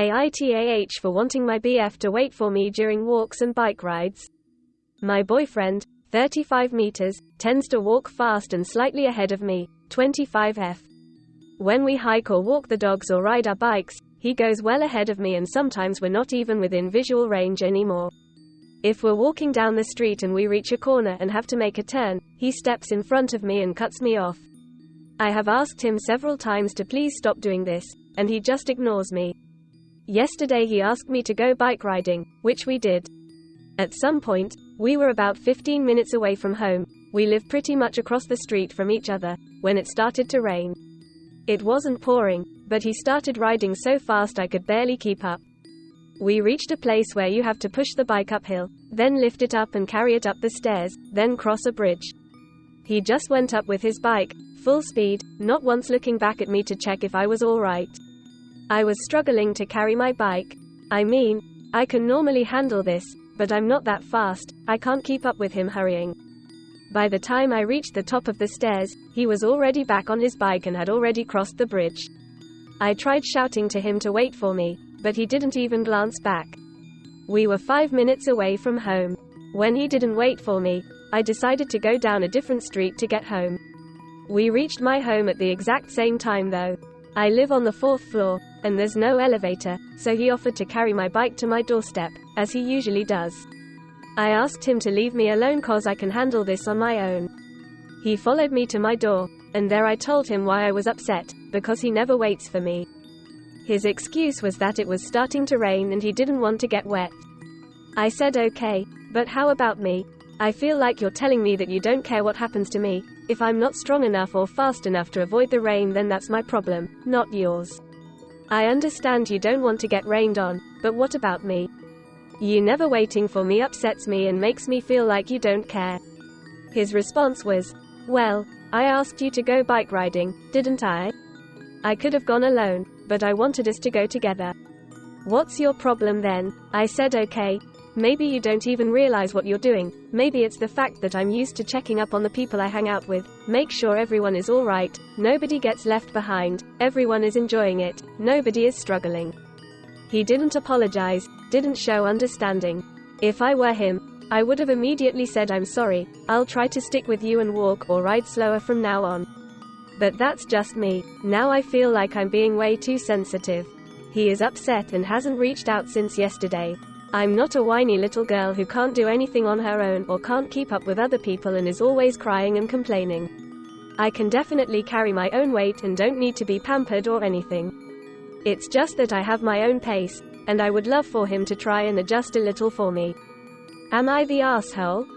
AITAH for wanting my BF to wait for me during walks and bike rides. My boyfriend, 35 meters, tends to walk fast and slightly ahead of me, 25f. When we hike or walk the dogs or ride our bikes, he goes well ahead of me, and sometimes we're not even within visual range anymore. If we're walking down the street and we reach a corner and have to make a turn, he steps in front of me and cuts me off. I have asked him several times to please stop doing this, and he just ignores me. Yesterday he asked me to go bike riding, which we did. At some point, we were about 15 minutes away from home. We live pretty much across the street from each other, when it started to rain. It wasn't pouring, but he started riding so fast I could barely keep up. We reached a place where you have to push the bike uphill, then lift it up and carry it up the stairs, then cross a bridge. He just went up with his bike, full speed, not once looking back at me to check if I was alright. I was struggling to carry my bike. I mean, I can normally handle this, but I'm not that fast, I can't keep up with him hurrying. By the time I reached the top of the stairs, he was already back on his bike and had already crossed the bridge. I tried shouting to him to wait for me, but he didn't even glance back. We were 5 minutes away from home. When he didn't wait for me, I decided to go down a different street to get home. We reached my home at the exact same time though. I live on the 4th floor, and there's no elevator, so he offered to carry my bike to my doorstep, as he usually does. I asked him to leave me alone cause I can handle this on my own. He followed me to my door, and there I told him why I was upset, because he never waits for me. His excuse was that it was starting to rain and he didn't want to get wet. I said okay, but how about me? I feel like you're telling me that you don't care what happens to me. If I'm not strong enough or fast enough to avoid the rain, then that's my problem, not yours. I understand you don't want to get rained on, but what about me? You never waiting for me upsets me and makes me feel like you don't care. His response was, well, I asked you to go bike riding, didn't I? I could have gone alone, but I wanted us to go together. What's your problem then? I said okay. Maybe you don't even realize what you're doing. Maybe it's the fact that I'm used to checking up on the people I hang out with, make sure everyone is alright, nobody gets left behind, everyone is enjoying it, nobody is struggling. He didn't apologize, didn't show understanding. If I were him, I would have immediately said I'm sorry, I'll try to stick with you and walk or ride slower from now on. But that's just me. Now I feel like I'm being way too sensitive. He is upset and hasn't reached out since yesterday. I'm not a whiny little girl who can't do anything on her own or can't keep up with other people and is always crying and complaining. I can definitely carry my own weight and don't need to be pampered or anything. It's just that I have my own pace, and I would love for him to try and adjust a little for me. Am I the asshole?